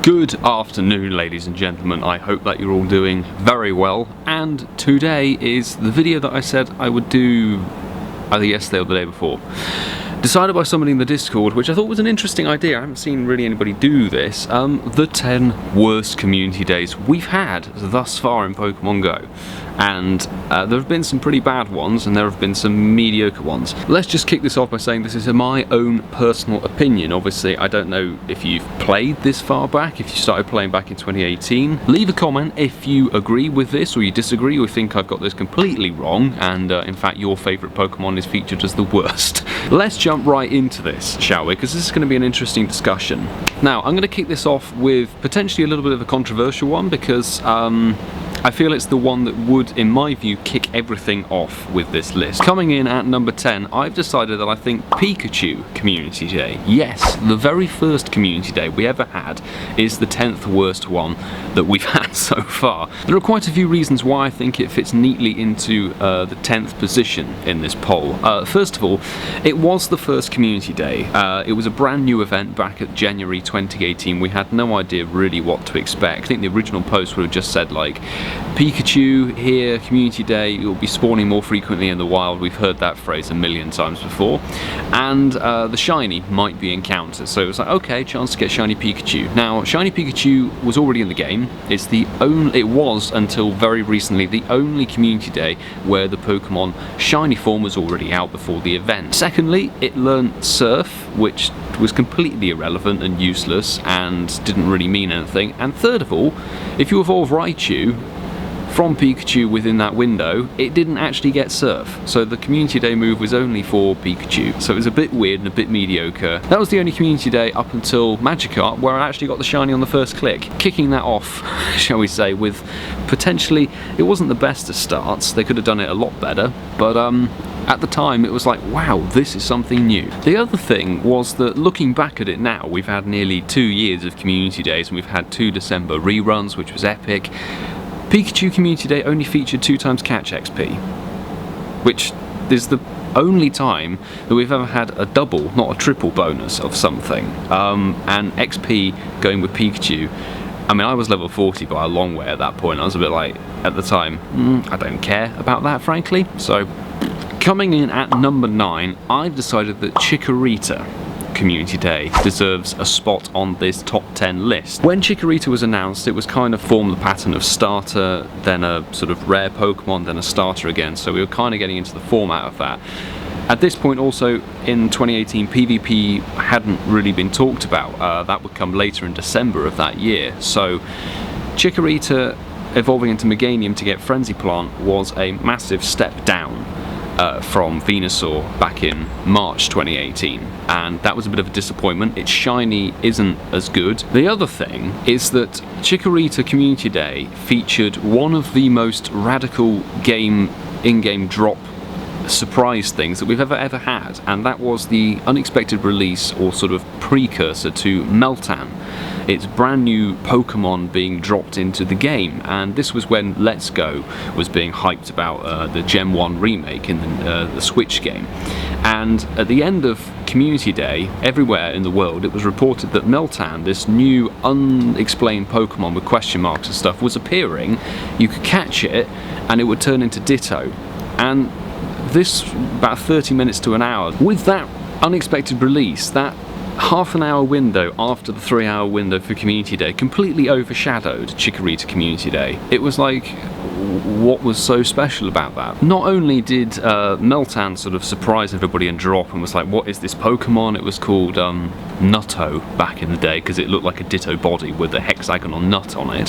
Good afternoon, ladies and gentlemen. I hope that you're all doing very well, and today is the video that I said I would do either yesterday or the day before. Decided by somebody in the Discord, which I thought was an interesting idea. I haven't seen really anybody do this. The 10 worst community days we've had thus far in Pokemon Go. And there have been some pretty bad ones, and there have been some mediocre ones. Let's just kick this off by saying this is my own personal opinion. Obviously, I don't know if you've played this far back, if you started playing back in 2018. Leave a comment if you agree with this, or you disagree, or think I've got this completely wrong, and in fact your favourite Pokemon is featured as the worst. Let's jump right into this, shall we? Because this is going to be an interesting discussion. Now, I'm going to kick this off with potentially a little bit of a controversial one, because I feel it's the one that would, in my view, kick everything off with this list. Coming in at number 10, I've decided that I think Pikachu Community Day, yes, the very first community day we ever had, is the 10th worst one that we've had so far. There are quite a few reasons why I think it fits neatly into the 10th position in this poll. First of all, it was the first community day. It was a brand new event back at January 2018. We had no idea really what to expect. I think the original post would have just said like, Pikachu here, community day, you'll be spawning more frequently in the wild. We've heard that phrase a million times before. And the shiny might be encountered. So it was like, okay, chance to get shiny Pikachu. Now, shiny Pikachu was already in the game. It was until very recently the only community day where the Pokemon shiny form was already out before the event. Secondly, it learnt Surf, which was completely irrelevant and useless and didn't really mean anything. And third of all, if you evolve Raichu from Pikachu within that window, it didn't actually get Surf. So the community day move was only for Pikachu. So it was a bit weird and a bit mediocre. That was the only community day up until Magikarp, where I actually got the shiny on the first click. Kicking that off, shall we say, with potentially, it wasn't the best of starts. They could have done it a lot better, but at the time it was like, wow, this is something new. The other thing was that looking back at it now, we've had nearly 2 years of community days, and we've had 2 December reruns, which was epic. Pikachu Community Day only featured 2 times catch XP, which is the only time that we've ever had a double, not a triple bonus of something. And XP going with Pikachu, I mean, I was level 40 by a long way at that point. I was a bit like, at the time, I don't care about that, frankly. So, coming in at number 9, I've decided that Chikorita Community Day deserves a spot on this top 10 list. When Chikorita was announced, it was kind of formed the pattern of starter, then a sort of rare Pokemon, then a starter again, so we were kind of getting into the format of that. At this point also, in 2018, PvP hadn't really been talked about. That would come later in December of that year, so Chikorita evolving into Meganium to get Frenzy Plant was a massive step down from Venusaur back in March 2018, and that was a bit of a disappointment. Its shiny isn't as good. The other thing is that Chikorita Community Day featured one of the most radical in-game drop surprise things that we've ever had, and that was the unexpected release or sort of precursor to Meltan. It's brand new Pokemon being dropped into the game, and this was when Let's Go was being hyped about the Gen 1 remake in the Switch game. And at the end of Community Day, everywhere in the world, it was reported that Meltan, this new unexplained Pokemon with question marks and stuff, was appearing. You could catch it, and it would turn into Ditto. And this, about 30 minutes to an hour, with that unexpected release, that half an hour window after the 3-hour window for Community Day completely overshadowed Chikorita Community Day. It was like, what was so special about that? Not only did Meltan sort of surprise everybody and drop and was like, what is this Pokemon? It was called Nutto back in the day, because it looked like a Ditto body with a hexagonal nut on it.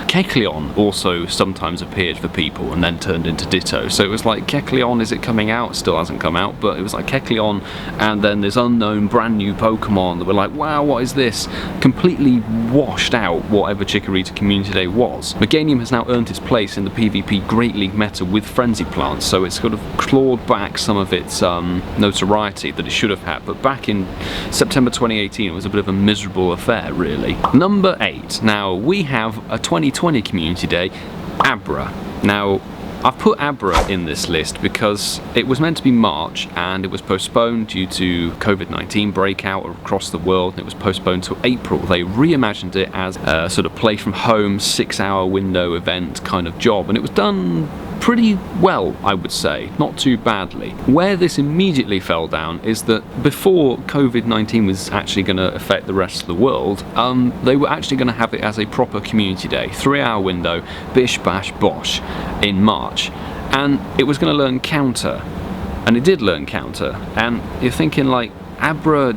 Kecleon also sometimes appeared for people and then turned into Ditto. So it was like, Kecleon, is it coming out? Still hasn't come out, but it was like Kecleon and then this unknown brand new Pokemon that were like, wow, what is this? Completely washed out whatever Chikorita Community Day was. Meganium has now earned its place in the PvP Great League meta with Frenzy Plant, so it's sort of clawed back some of its notoriety that it should have had, but back in September 2018 it was a bit of a miserable affair, really. Number 8. Now, we have a 2020 Community Day, Abra. Now, I've put Abra in this list because it was meant to be March and it was postponed due to COVID-19 breakout across the world, and it was postponed to April. They reimagined it as a sort of play from home 6-hour window event kind of job, and it was done pretty well, I would say, not too badly. Where this immediately fell down is that before COVID-19 was actually going to affect the rest of the world, they were actually going to have it as a proper community day, 3-hour window, bish bash bosh, in March, and it was going to learn counter, and it did learn counter, and you're thinking like, Abra,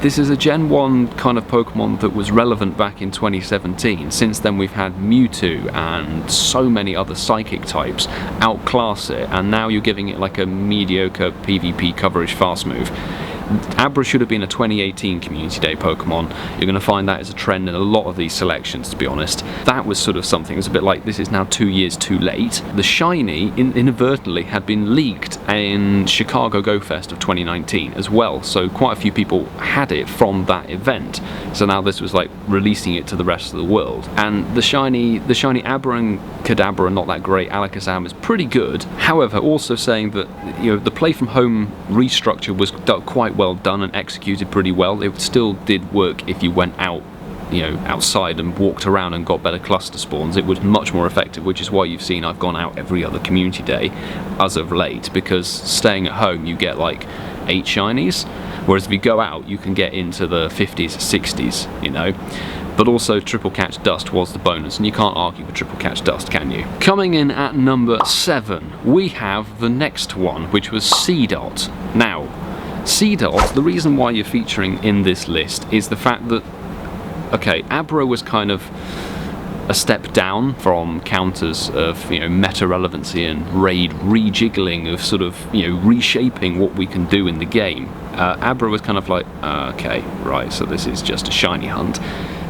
this is a Gen 1 kind of Pokemon that was relevant back in 2017. Since then we've had Mewtwo and so many other Psychic types outclass it, and now you're giving it like a mediocre PvP coverage fast move. Abra should have been a 2018 Community Day Pokemon. You're going to find that as a trend in a lot of these selections, to be honest. That was sort of something, it was a bit like, this is now 2 years too late. The shiny, inadvertently, had been leaked in Chicago Go Fest of 2019 as well, so quite a few people had it from that event. So now this was like releasing it to the rest of the world. And the shiny Abra and Kadabra are not that great. Alakazam is pretty good. However, also saying that, you know, the play from home restructure was quite well done and executed pretty well. It still did work if you went out, you know, outside and walked around and got better cluster spawns. It was much more effective, which is why you've seen I've gone out every other community day as of late, because staying at home you get like 8 shinies, whereas if you go out you can get into the 50s, 60s, you know. But also Triple Catch Dust was the bonus, and you can't argue with Triple Catch Dust, can you? Coming in at number 7, we have the next one, which was CDOC. Now, CDOC, the reason why you're featuring in this list is the fact that, okay, Abra was kind of a step down from counters of, you know, meta relevancy and raid rejiggling of sort of, you know, reshaping what we can do in the game. Abra was kind of like, okay, right, so this is just a shiny hunt.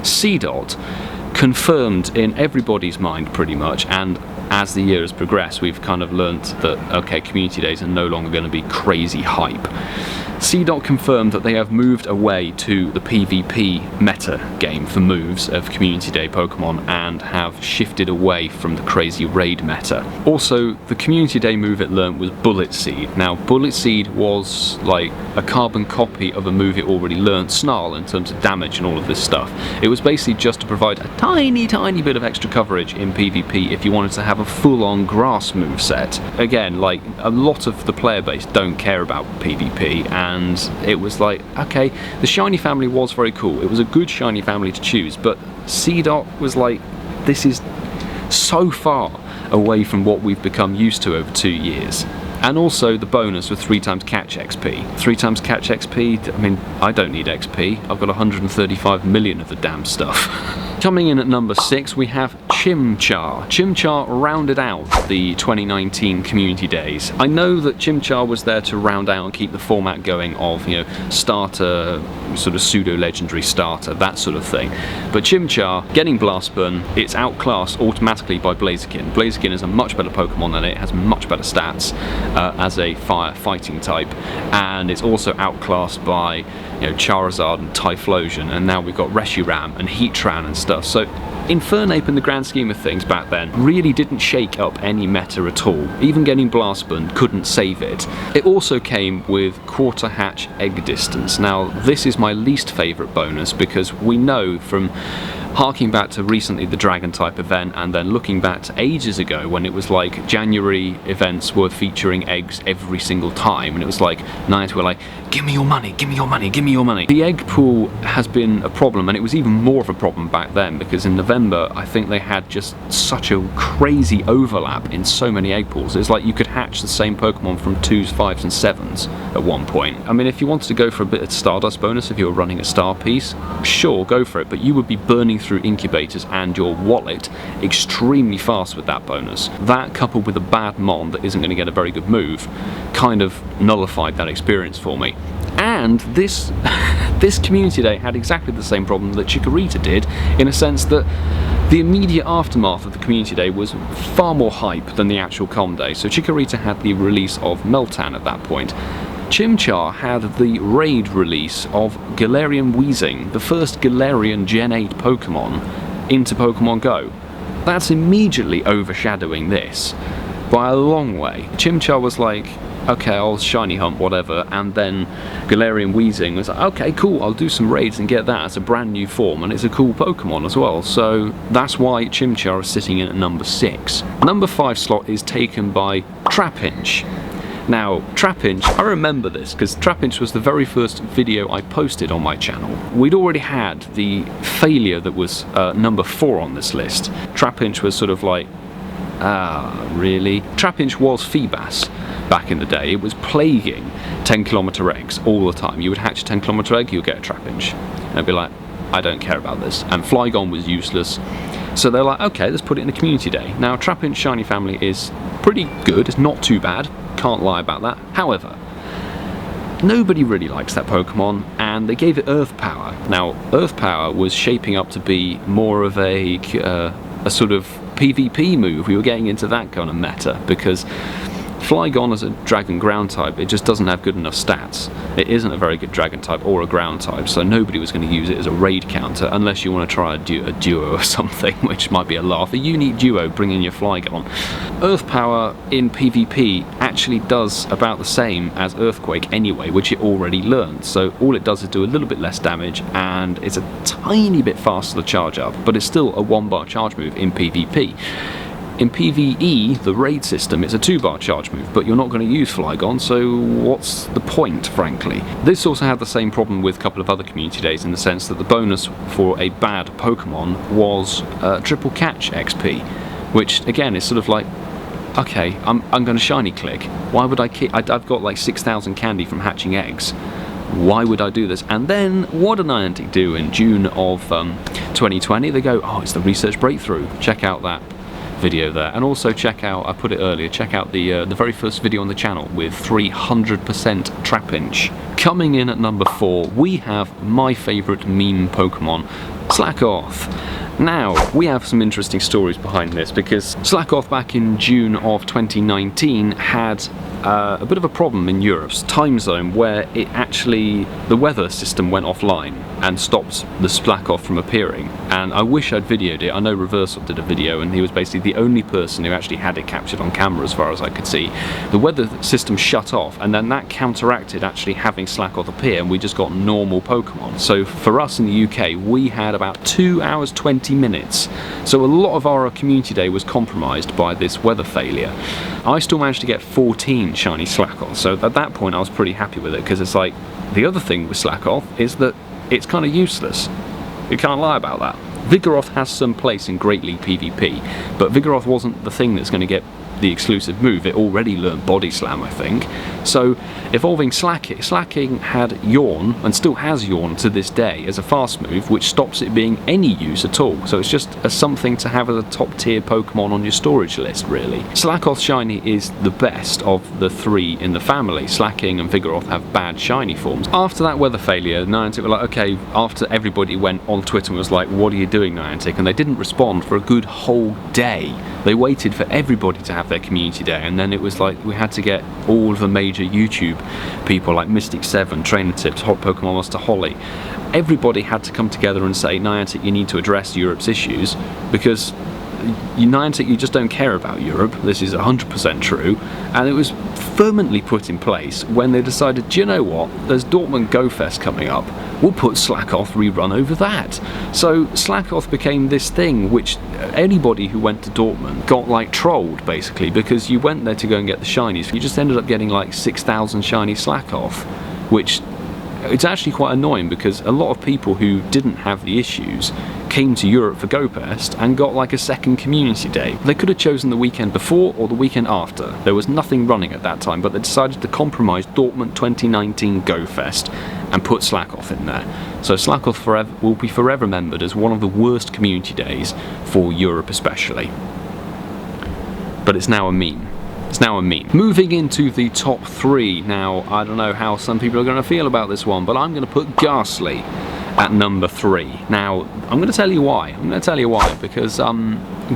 CDOC confirmed in everybody's mind pretty much, and as the year has progressed we've kind of learnt that, okay, community days are no longer going to be crazy hype. CDOC confirmed that they have moved away to the PvP meta game for moves of Community Day Pokemon and have shifted away from the crazy raid meta. Also, the Community Day move it learnt was Bullet Seed. Now, Bullet Seed was like a carbon copy of a move it already learnt, Snarl, in terms of damage and all of this stuff. It was basically just to provide a tiny bit of extra coverage in PvP if you wanted to have a full-on grass move set. Again, like, a lot of the player base don't care about PvP, and it was like, okay, the shiny family was very cool. It was a good shiny family to choose, but CDOC was like, this is so far away from what we've become used to over 2 years. And also the bonus with 3x catch XP. 3x catch XP, I mean, I don't need XP. I've got 135 million of the damn stuff. Coming in at number 6, we have Chimchar. Chimchar rounded out the 2019 Community Days. I know that Chimchar was there to round out and keep the format going of, you know, starter, sort of pseudo-legendary starter, that sort of thing. But Chimchar, getting Blast Burn, it's outclassed automatically by Blaziken. Blaziken is a much better Pokemon than it, has much better stats as a fire fighting type, and it's also outclassed by, you know, Charizard and Typhlosion, and now we've got Reshiram and Heatran and stuff. So Infernape, in the grand scheme of things back then, really didn't shake up any meta at all. Even getting Blast Burn couldn't save it. It also came with Quarter Hatch Egg Distance. Now, this is my least favourite bonus because we know from harking back to recently the Dragon type event, and then looking back to ages ago when it was like January events were featuring eggs every single time, and it was like Niantic were like, give me your money, give me your money, give me your money. The egg pool has been a problem, and it was even more of a problem back then because in November I think they had just such a crazy overlap in so many egg pools. It's like you could hatch the same Pokemon from 2s, 5s and 7s at one point. I mean, if you wanted to go for a bit of Stardust bonus, if you were running a star piece, sure, go for it, but you would be burning through incubators and your wallet extremely fast with that bonus. That, coupled with a bad Mon that isn't going to get a very good move, kind of nullified that experience for me. And this Community Day had exactly the same problem that Chikorita did, in a sense that the immediate aftermath of the Community Day was far more hype than the actual Com Day. So Chikorita had the release of Meltan at that point. Chimchar had the raid release of Galarian Weezing, the first Galarian Gen 8 Pokemon into Pokemon Go. That's immediately overshadowing this. by a long way. Chimchar was like, okay, I'll shiny hunt, whatever, and then Galarian Weezing was like, okay, cool, I'll do some raids and get that as a brand new form, and it's a cool Pokemon as well, so that's why Chimchar is sitting in at number 6. Number 5 slot is taken by Trapinch. Now, Trapinch, I remember this because Trapinch was the very first video I posted on my channel. We'd already had the failure that was number 4 on this list. Trapinch was sort of like, really? Trapinch was Feebas back in the day. It was plaguing 10km eggs all the time. You would hatch a 10km egg, you would get a Trapinch. And I'd be like, I don't care about this. And Flygon was useless. So they're like, okay, let's put it in the community day. Now, Trapinch Shiny Family is pretty good. It's not too bad. Can't lie about that. However, nobody really likes that Pokemon, and they gave it Earth Power. Now, Earth Power was shaping up to be more of a sort of PvP move. We were getting into that kind of meta, because Flygon as a dragon ground type, it just doesn't have good enough stats. It isn't a very good dragon type or a ground type, so nobody was going to use it as a raid counter unless you want to try a duo or something, which might be a laugh. A unique duo, bring in your Flygon. Earth Power in PvP actually does about the same as Earthquake anyway, which it already learned. So all it does is do a little bit less damage, and it's a tiny bit faster to charge up, but it's still a 1-bar charge move in PvP. In PvE, the raid system, it's a 2-bar charge move, but you're not going to use Flygon, so what's the point, frankly? This also had the same problem with a couple of other community days, in the sense that the bonus for a bad Pokemon was triple catch XP, which again is sort of like, okay, I'm going to shiny click. Why would I've got like 6,000 candy from hatching eggs. Why would I do this? And then what did Niantic do in June of 2020? They go, oh, it's the research breakthrough. Check out that video there, and also check out, I put it earlier, check out the very first video on the channel with 300% Trapinch. Coming in at number 4, we have my favourite meme Pokemon, Slackoff. Now, we have some interesting stories behind this, because Slackoff back in June of 2019 had a bit of a problem in Europe's time zone, where the weather system went offline and stopped the Slackoff from appearing. And I wish I'd videoed it. I know Reversal did a video, and he was basically the only person who actually had it captured on camera as far as I could see. The weather system shut off, and then that counteracted actually having Slackoff appear, and we just got normal Pokemon. So for us in the UK, we had about 2 hours 20 minutes. So a lot of our community day was compromised by this weather failure. I still managed to get 14 shiny Slackoff, so at that point I was pretty happy with it, because it's like, the other thing with Slackoff is that it's kind of useless. You can't lie about that. Vigoroth has some place in Great League PvP, but Vigoroth wasn't the thing that's going to get the exclusive move. It already learned Body Slam, I think. So evolving Slacking had Yawn, and still has Yawn to this day, as a fast move, which stops it being any use at all. So it's just something to have as a top tier Pokemon on your storage list, really. Slackoff Shiny is the best of the 3 in the family. Slacking and Vigoroth have bad shiny forms. After that weather failure, Niantic were like, okay, after everybody went on Twitter and was like, what are you doing, Niantic? And they didn't respond for a good whole day. They waited for everybody to have their community day, and then it was like we had to get all of the major YouTube people like Mystic7, Trainer Tips, Hot Pokemon Master Holly. Everybody had to come together and say, Niantic, you need to address Europe's issues, because Niantic, you just don't care about Europe. This is 100% true, and it was firmly put in place when they decided, do you know what, there's Dortmund Go Fest coming up, we'll put Slackoff rerun over that. So Slackoff became this thing which anybody who went to Dortmund got like trolled, basically, because you went there to go and get the shinies. You just ended up getting like 6,000 shiny Slackoff, which it's actually quite annoying, because a lot of people who didn't have the issues came to Europe for GoPest and got like a second community day. They could have chosen the weekend before or the weekend after. There was nothing running at that time, but they decided to compromise Dortmund 2019 GoFest and put Slackoff in there. So Slackoff will be forever remembered as one of the worst community days for Europe especially. But it's now a meme. It's now a meme. Moving into the top 3. Now, I don't know how some people are going to feel about this one, but I'm going to put Ghastly at number 3. Now, I'm going to tell you why. Because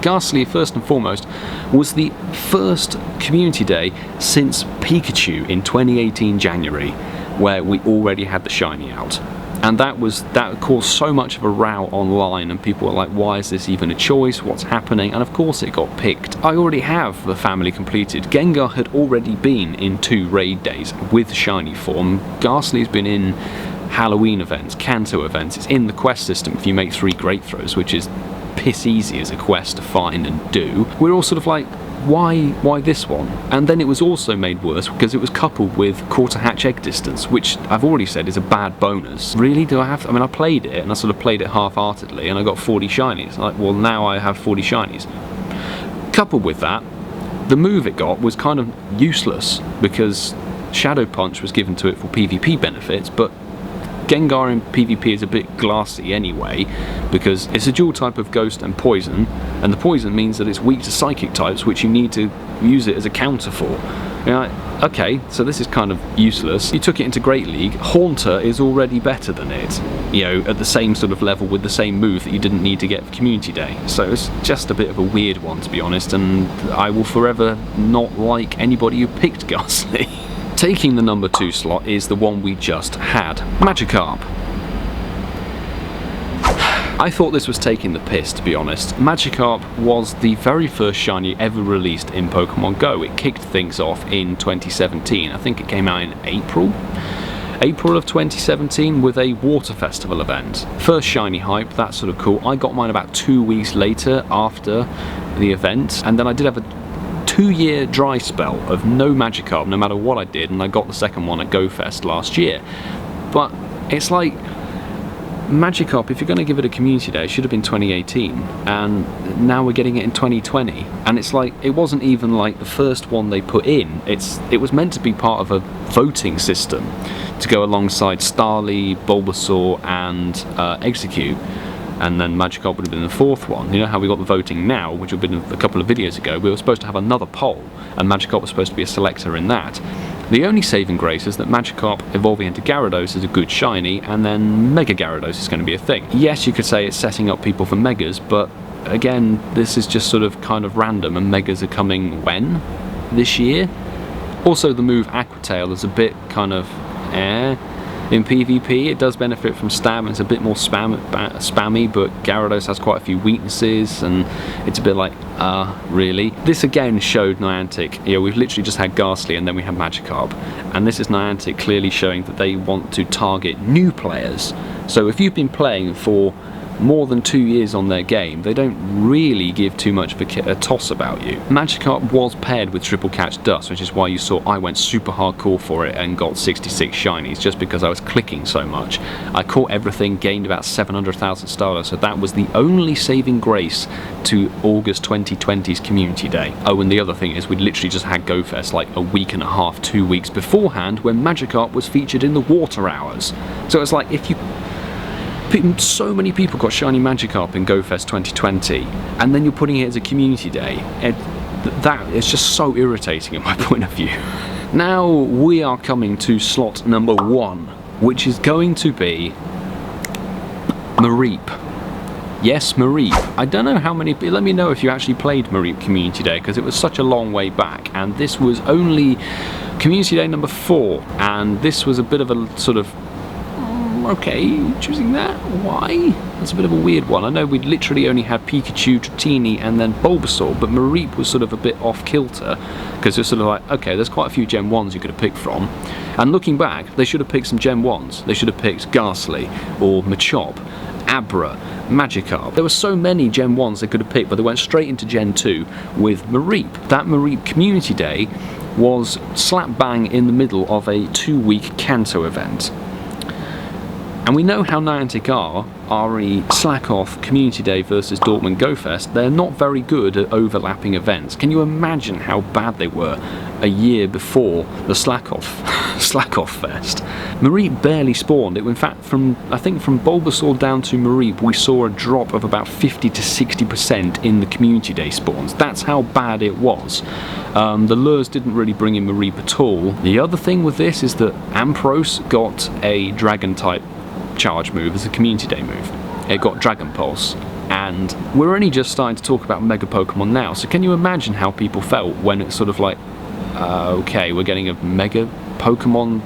Ghastly, first and foremost, was the first community day since Pikachu in 2018 January, where we already had the shiny out. And that caused so much of a row online, and people were like, why is this even a choice, what's happening? And of course it got picked. I already have the family completed. Gengar had already been in 2 raid days with shiny form. Ghastly's been in Halloween events, Kanto events. It's in the quest system if you make 3 great throws, which is piss easy as a quest to find and do. We're all sort of like, why this one? And then it was also made worse because it was coupled with quarter hatch egg distance, which I've already said is a bad bonus. Really, do I have to? I mean, I played it and I sort of played it half-heartedly and I got 40 shinies. Like, well, now I have 40 shinies. Coupled with that, the move it got was kind of useless because Shadow Punch was given to it for PvP benefits, but Gengar in PvP is a bit glassy anyway, because it's a dual type of Ghost and Poison, and the Poison means that it's weak to Psychic types, which you need to use it as a counter for. You're like, okay, so this is kind of useless. You took it into Great League, Haunter is already better than it, you know, at the same sort of level with the same move that you didn't need to get for Community Day. So it's just a bit of a weird one, to be honest, and I will forever not like anybody who picked Ghastly. Taking the number 2 slot is the one we just had, Magikarp. I thought this was taking the piss, to be honest. Magikarp was the very first shiny ever released in Pokemon Go. It kicked things off in 2017. I think it came out in April of 2017 with a Water Festival event. First shiny hype, that's sort of cool. I got mine about 2 weeks later after the event, and then I did have a 2-year dry spell of no Magikarp no matter what I did, and I got the second one at GoFest last year. But it's like, Magikarp, if you're going to give it a Community Day, it should have been 2018, and now we're getting it in 2020, and it's like, it wasn't even like the first one they put in. It was meant to be part of a voting system to go alongside Starly, Bulbasaur and Execute, and then Magikarp would have been the 4th one. You know how we got the voting now, which would have been a couple of videos ago. We were supposed to have another poll, and Magikarp was supposed to be a selector in that. The only saving grace is that Magikarp evolving into Gyarados is a good shiny, and then Mega Gyarados is going to be a thing. Yes, you could say it's setting up people for Megas, but again, this is just sort of kind of random, and Megas are coming when? This year? Also, the move Aqua Tail is a bit kind of in PvP. It does benefit from stab, and it's a bit more spammy, but Gyarados has quite a few weaknesses, and it's a bit like, really? This again showed Niantic, you know, we've literally just had Ghastly and then we have Magikarp, and this is Niantic clearly showing that they want to target new players. So if you've been playing for more than 2 years on their game, they don't really give too much of a toss about you. Magikarp was paired with Triple Catch Dust, which is why you saw I went super hardcore for it and got 66 shinies, just because I was clicking so much. I caught everything, gained about 700,000 stardust, so that was the only saving grace to August 2020's Community Day. Oh, and the other thing is we'd literally just had GoFest like a week and a half, 2 weeks beforehand, when Magikarp was featured in the Water Hours. So it's like, if you... So many people got shiny Magikarp in GoFest 2020, and then you're putting it as a Community Day. That is just so irritating in my point of view. Now we are coming to slot number 1, which is going to be Mareep. Yes, Mareep. I don't know how many... Let me know if you actually played Mareep Community Day, because it was such a long way back, and this was only Community Day number 4, and this was a bit of a sort of... Okay, choosing that? Why? That's a bit of a weird one. I know we'd literally only had Pikachu, Dratini, and then Bulbasaur, but Mareep was sort of a bit off kilter, because it was sort of like, okay, there's quite a few Gen 1s you could have picked from, and looking back, they should have picked some Gen 1s. They should have picked Ghastly, or Machop, Abra, Magikarp. There were so many Gen 1s they could have picked, but they went straight into Gen 2 with Mareep. That Mareep Community Day was slap bang in the middle of a 2-week Kanto event. And we know how Niantic are, RE, Slackoff, Community Day versus Dortmund GoFest. They're not very good at overlapping events. Can you imagine how bad they were a year before the Slackoff Fest? Mareep barely spawned. In fact, I think from Bulbasaur down to Mareep, we saw a drop of about 50 to 60% in the Community Day spawns. That's how bad it was. The lures didn't really bring in Mareep at all. The other thing with this is that Ampharos got a Dragon type charge move as a Community Day move. It got Dragon Pulse, and we're only just starting to talk about Mega Pokemon now, so can you imagine how people felt when it's sort of like, okay, we're getting a Mega Pokemon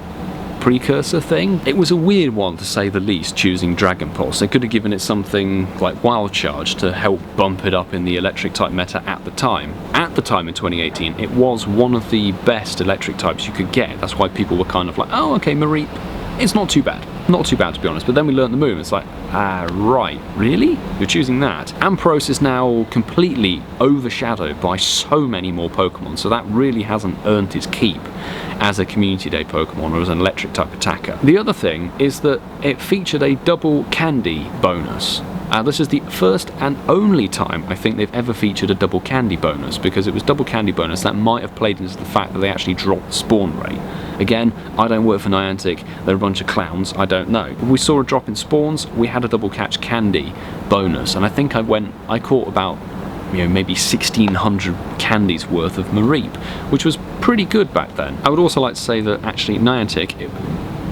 precursor thing. It was a weird one to say the least, choosing Dragon Pulse. They could have given it something like Wild Charge to help bump it up in the electric type meta at the time. At the time in 2018, it was one of the best electric types you could get. That's why people were kind of like, oh, okay, Mareep, it's not too bad. Not too bad, to be honest. But then we learnt the move. It's like, right, really? You're choosing that? Ampharos is now completely overshadowed by so many more Pokemon, so that really hasn't earned its keep as a Community Day Pokemon or as an electric type attacker. The other thing is that it featured a double candy bonus. This is the first and only time I think they've ever featured a double candy bonus, because it was double candy bonus that might have played into the fact that they actually dropped the spawn rate. Again, I don't work for Niantic, they're a bunch of clowns, I don't know. We saw a drop in spawns, we had a double catch candy bonus, and I think I caught about, you know, maybe 1,600 candies worth of Mareep, which was pretty good back then. I would also like to say that actually Niantic,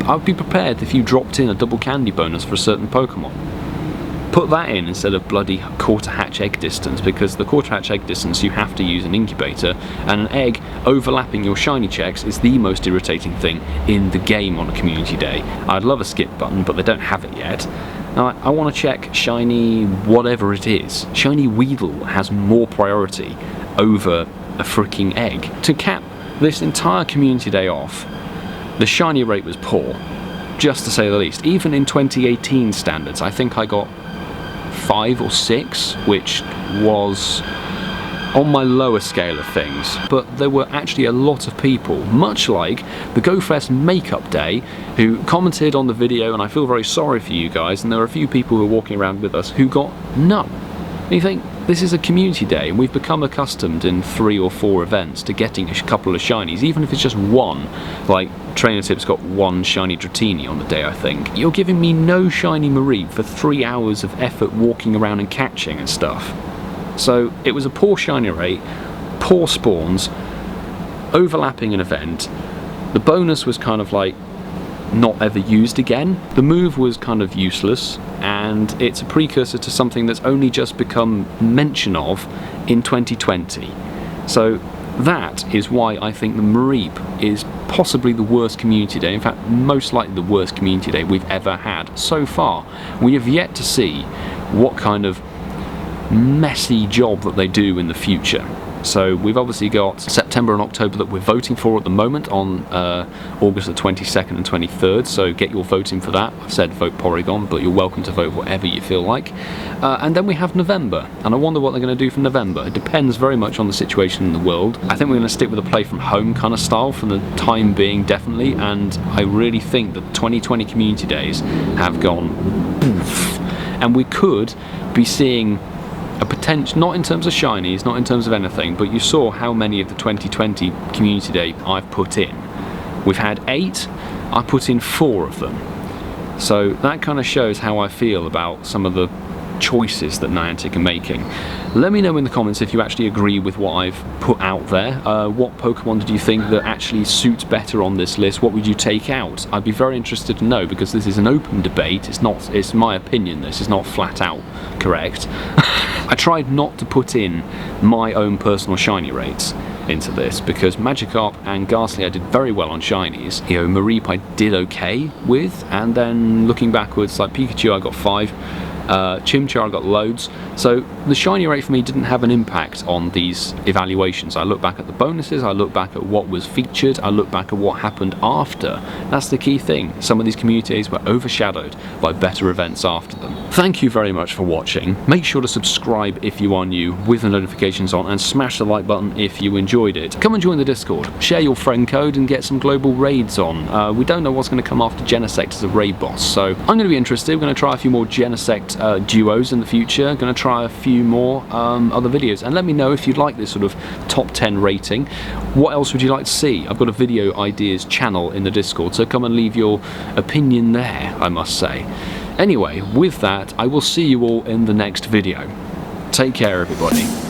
I would be prepared if you dropped in a double candy bonus for a certain Pokemon. Put that in instead of bloody quarter hatch egg distance, because the quarter hatch egg distance you have to use an incubator, and an egg overlapping your shiny checks is the most irritating thing in the game on a Community Day. I'd love a skip button, but they don't have it yet. Now, I want to check shiny whatever it is. Shiny Weedle has more priority over a freaking egg. To cap this entire Community Day off, the shiny rate was poor, just to say the least. Even in 2018 standards, I think I got 5 or 6, which was on my lower scale of things. But there were actually a lot of people, much like the GoFest Makeup Day, who commented on the video, and I feel very sorry for you guys, and there are a few people who are walking around with us who got none. And you think, this is a Community Day, and we've become accustomed in 3 or 4 events to getting a couple of shinies, even if it's just one. Like, Trainer Tips got 1 shiny Dratini on the day, I think. You're giving me no shiny Mareep for 3 hours of effort walking around and catching and stuff. So, it was a poor shiny rate, poor spawns, overlapping an event. The bonus was kind of like not ever used again. The move was kind of useless, and it's a precursor to something that's only just become mention of in 2020. So that is why I think the Mareep is possibly the worst Community Day, in fact most likely the worst Community Day we've ever had so far. We have yet to see what kind of messy job that they do in the future. So we've obviously got September and October that we're voting for at the moment on August the 22nd and 23rd, so get your vote in for that. I've said vote Porygon, but you're welcome to vote whatever you feel like. And then we have November, and I wonder what they're going to do for November. It depends very much on the situation in the world. I think we're going to stick with a play from home kind of style for the time being, definitely, and I really think that 2020 Community Days have gone oof. And we could be seeing a potential, not in terms of shinies, not in terms of anything, but you saw how many of the 2020 Community Day I've put in. We've had 8, I put in 4 of them. So that kind of shows how I feel about some of the choices that Niantic are making. Let me know in the comments if you actually agree with what I've put out there. What Pokemon do you think that actually suits better on this list? What would you take out? I'd be very interested to know, because this is an open debate. It's my opinion, this is not flat out correct. I tried not to put in my own personal shiny rates into this, because Magikarp and Ghastly I did very well on shinies. You know, Mareep I did okay with, and then looking backwards, like Pikachu I got 5, Chimchar I got loads. So the shiny rate for me didn't have an impact on these evaluations. I look back at the bonuses, I look back at what was featured, I look back at what happened after. That's the key thing. Some of these communities were overshadowed by better events after them. Thank you very much for watching. Make sure to subscribe if you are new with the notifications on, and smash the like button if you enjoyed it. Come and join the Discord, share your friend code and get some global raids on. We don't know what's going to come after Genesect as a raid boss, so I'm going to be interested. We're going to try a few more Genesect duos in the future. Going to try a few more other videos, and let me know if you'd like this sort of top 10 rating. What else would you like to see? I've got a video ideas channel in the Discord, so come and leave your opinion there, I must say. Anyway, with that, I will see you all in the next video. Take care, everybody.